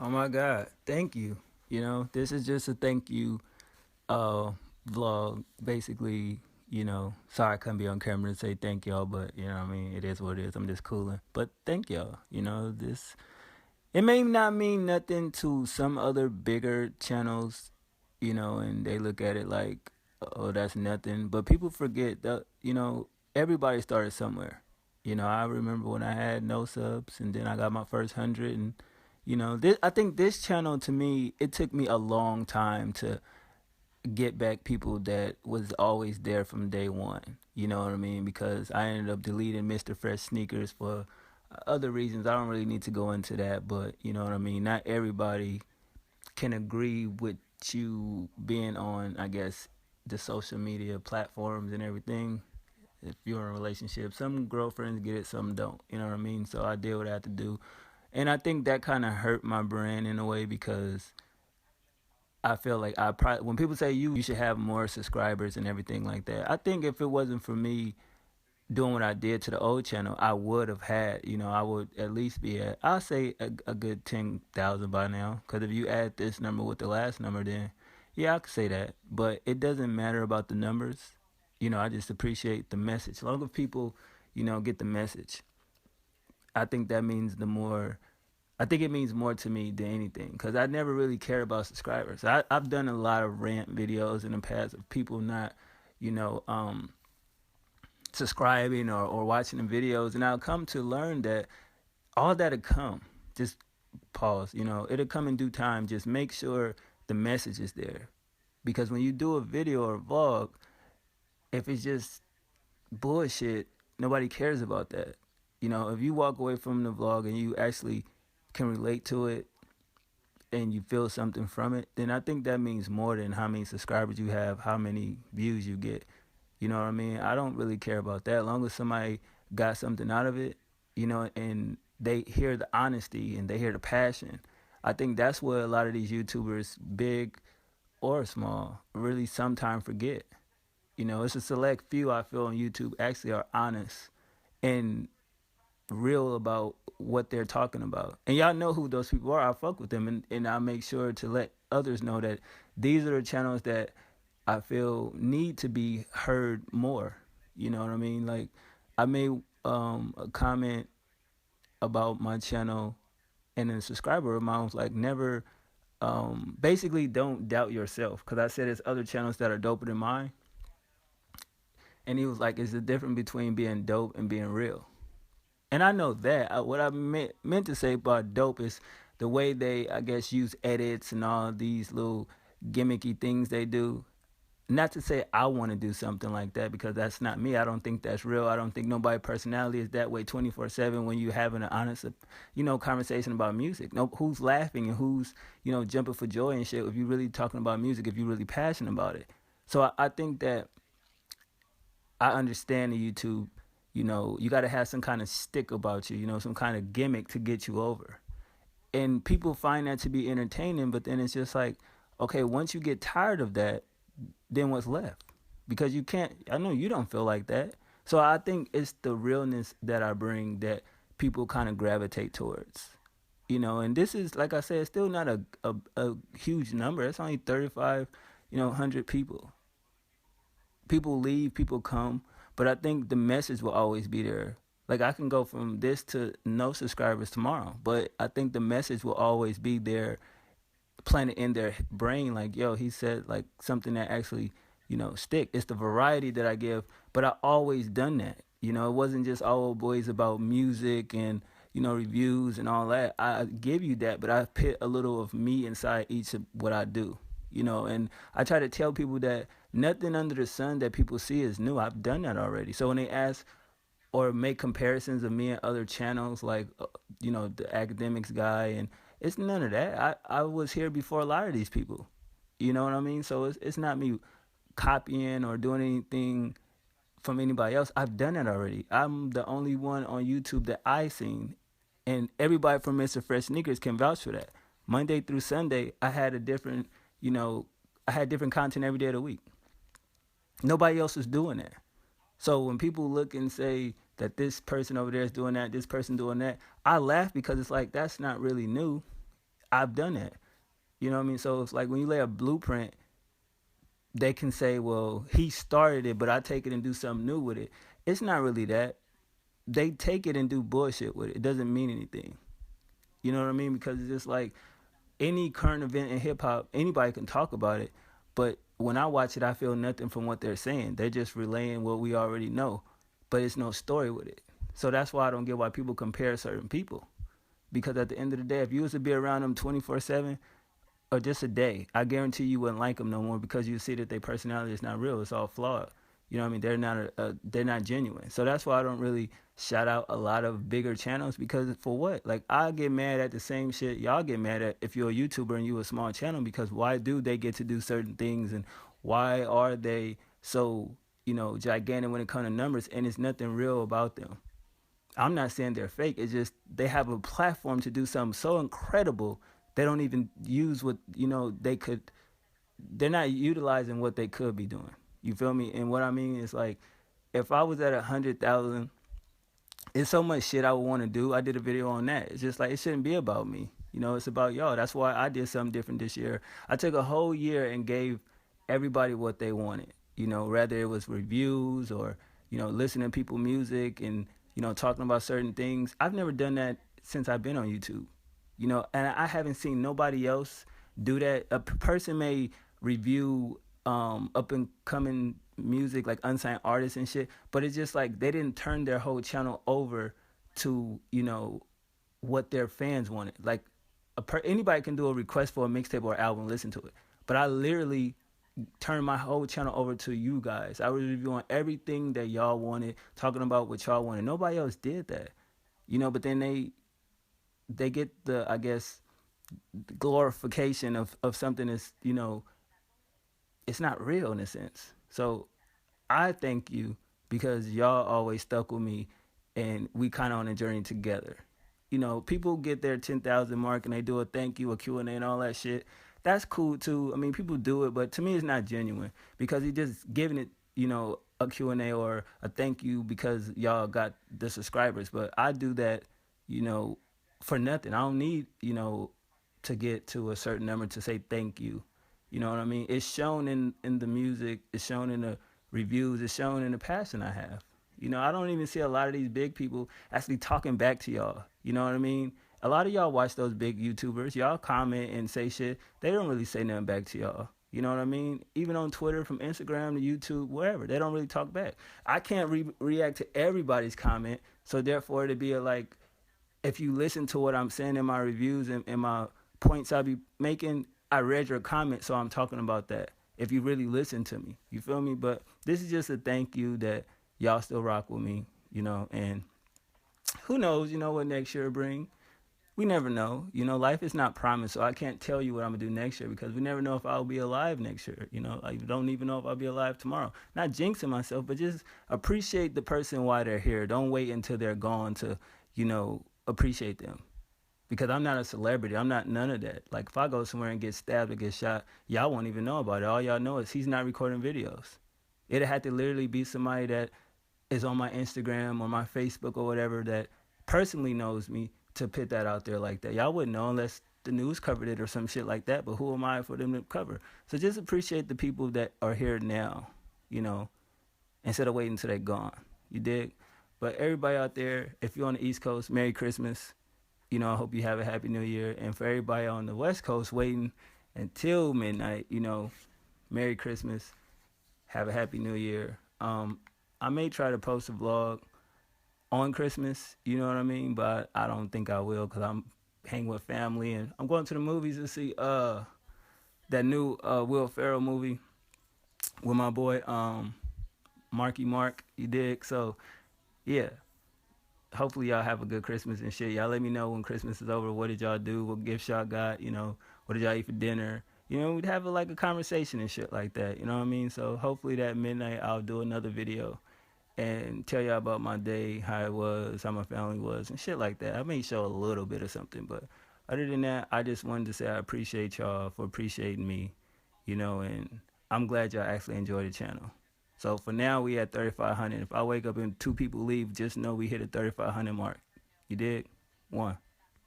Oh my God, thank you. This is just a thank you uh vlog. Basically, sorry I couldn't be on camera to say thank y'all, but you know what I mean, it is what it is. I'm just cooling. But thank y'all. This it may not mean nothing to some other bigger channels, and they look at it like, oh, that's nothing. But people forget that, everybody started somewhere. I remember when I had no subs and then I got my first 100. And, I think this channel to me, it took me a long time to get back people that was always there from day one. You know what I mean? Because I ended up deleting Mr. Fresh Sneakers for other reasons. I don't really need to go into that, but you know what I mean? Not everybody can agree with you being on, I guess, the social media platforms and everything. If you're in a relationship, some girlfriends get it, some don't. You know what I mean? So I did what I had to do. And I think that kind of hurt my brand in a way because I feel like I probably, when people say you should have more subscribers and everything like that, I think if it wasn't for me doing what I did to the old channel, I would have had, I would at least be at, I'll say a good 10,000 by now. Because if you add this number with the last number, then yeah, I could say that. But it doesn't matter about the numbers. I just appreciate the message. As long as people, get the message, I think that means the more. I think it means more to me than anything because I never really care about subscribers. I've done a lot of rant videos in the past of people not, you know, um, subscribing or watching the videos, and I'll come to learn that all that'll come. Just pause. It'll come in due time. Just make sure the message is there, because when you do a video or a vlog, if it's just bullshit, nobody cares about that. If you walk away from the vlog and you actually can relate to it and you feel something from it, then I think that means more than how many subscribers you have, how many views you get. You know what I mean? I don't really care about that. As long as somebody got something out of it, and they hear the honesty and they hear the passion. I think that's what a lot of these YouTubers, big or small, really sometimes forget. It's a select few I feel on YouTube actually are honest and real about what they're talking about. And y'all know who those people are. I fuck with them, and I make sure to let others know that these are the channels that I feel need to be heard more. You know what I mean? Like, I made a comment about my channel, and a subscriber of mine was like, never, basically, don't doubt yourself. Because I said there's other channels that are doper than mine. And he was like, it's the difference between being dope and being real. And I know that. What I meant to say about dope is the way they, I guess, use edits and all these little gimmicky things they do. Not to say I want to do something like that, because that's not me. I don't think that's real. I don't think nobody's personality is that way 24/7 when you having an honest, conversation about music. No, who's laughing and who's, jumping for joy and shit if you really talking about music, if you're really passionate about it. So I think that I understand the YouTube, you got to have some kind of stick about you, some kind of gimmick to get you over. And people find that to be entertaining, but then it's just like, okay, once you get tired of that, then what's left? Because you can't, I know you don't feel like that. So I think it's the realness that I bring that people kind of gravitate towards. And this is, like I said, still not a huge number. It's only 35, 100 people. People leave, people come, but I think the message will always be there. Like, I can go from this to no subscribers tomorrow, but I think the message will always be there, planted in their brain. Like, yo, he said like something that actually, stick. It's the variety that I give, but I always done that. It wasn't just all boys about music and reviews and all that. I give you that, but I put a little of me inside each of what I do. And I try to tell people that nothing under the sun that people see is new. I've done that already. So when they ask or make comparisons of me and other channels, like, the academics guy, and it's none of that. I was here before a lot of these people. You know what I mean? So it's not me copying or doing anything from anybody else. I've done it already. I'm the only one on YouTube that I seen, and everybody from Mr. Fresh Sneakers can vouch for that. Monday through Sunday, I had a different, I had different content every day of the week. Nobody else is doing that. So when people look and say that this person over there is doing that, this person doing that, I laugh because it's like, that's not really new. I've done that. You know what I mean? So it's like when you lay a blueprint, they can say, well, he started it, but I take it and do something new with it. It's not really that. They take it and do bullshit with it. It doesn't mean anything. You know what I mean? Because it's just like any current event in hip hop, anybody can talk about it. But when I watch it, I feel nothing from what they're saying. They're just relaying what we already know, but it's no story with it. So that's why I don't get why people compare certain people. Because at the end of the day, if you was to be around them 24/7 or just a day, I guarantee you wouldn't like them no more because you see that their personality is not real. It's all flawed. You know what I mean? They're not genuine. So that's why I don't really shout out a lot of bigger channels because for what? Like I get mad at the same shit y'all get mad at if you're a YouTuber and you a small channel because why do they get to do certain things and why are they so, gigantic when it comes to numbers and it's nothing real about them. I'm not saying they're fake. It's just they have a platform to do something so incredible they don't even use what they could. They're not utilizing what they could be doing. You feel me? And what I mean is like, if I was at 100,000, it's so much shit I would want to do. I did a video on that. It's just like it shouldn't be about me. It's about y'all. That's why I did something different this year. I took a whole year and gave everybody what they wanted. Whether it was reviews or listening to people music and talking about certain things. I've never done that since I've been on YouTube. And I haven't seen nobody else do that. A person may review up and coming music like unsigned artists and shit, but it's just like they didn't turn their whole channel over to what their fans wanted. Like anybody can do a request for a mixtape or album, listen to it, but I literally turned my whole channel over to you guys. I was reviewing everything that y'all wanted, talking about what y'all wanted. Nobody else did that, but then they get the, I guess, glorification of something that's it's not real in a sense. So I thank you because y'all always stuck with me and we kind of on a journey together. People get their 10,000 mark and they do a thank you, a Q&A and all that shit. That's cool too. I mean, people do it, but to me it's not genuine because he's just giving it, a Q&A or a thank you because y'all got the subscribers. But I do that, for nothing. I don't need, to get to a certain number to say thank you. You know what I mean? It's shown in the music. It's shown in the reviews. It's shown in the passion I have. I don't even see a lot of these big people actually talking back to y'all. You know what I mean? A lot of y'all watch those big YouTubers. Y'all comment and say shit. They don't really say nothing back to y'all. You know what I mean? Even on Twitter, from Instagram to YouTube, wherever, they don't really talk back. I can't react to everybody's comment. So therefore, it'd be like, if you listen to what I'm saying in my reviews and my points I be making, I read your comment, so I'm talking about that. If you really listen to me, you feel me? But this is just a thank you that y'all still rock with me, and who knows, what next year will bring. We never know. Life is not promised, so I can't tell you what I'm going to do next year because we never know if I'll be alive next year. I don't even know if I'll be alive tomorrow. Not jinxing myself, but just appreciate the person while they're here. Don't wait until they're gone to, appreciate them. Because I'm not a celebrity. I'm not none of that. Like, if I go somewhere and get stabbed or get shot, y'all won't even know about it. All y'all know is he's not recording videos. It'd have to literally be somebody that is on my Instagram or my Facebook or whatever that personally knows me to put that out there like that. Y'all wouldn't know unless the news covered it or some shit like that, but who am I for them to cover? So just appreciate the people that are here now, instead of waiting until they're gone. You dig? But everybody out there, if you're on the East Coast, Merry Christmas. I hope you have a happy new year. And for everybody on the West Coast waiting until midnight, Merry Christmas. Have a happy new year. I may try to post a vlog on Christmas, you know what I mean? But I don't think I will because I'm hanging with family. And I'm going to the movies to see that new Will Ferrell movie with my boy Marky Mark, you dig? So, yeah. Hopefully y'all have a good Christmas and shit. Y'all let me know when Christmas is over. What did y'all do? What gifts y'all got? What did y'all eat for dinner? We'd have a conversation and shit like that. You know what I mean? So hopefully that midnight I'll do another video and tell y'all about my day, how it was, how my family was, and shit like that. I may show a little bit of something, but other than that, I just wanted to say I appreciate y'all for appreciating me, and I'm glad y'all actually enjoy the channel. So for now, we at 3,500. If I wake up and 2 people leave, just know we hit a 3,500 mark. You dig? 1.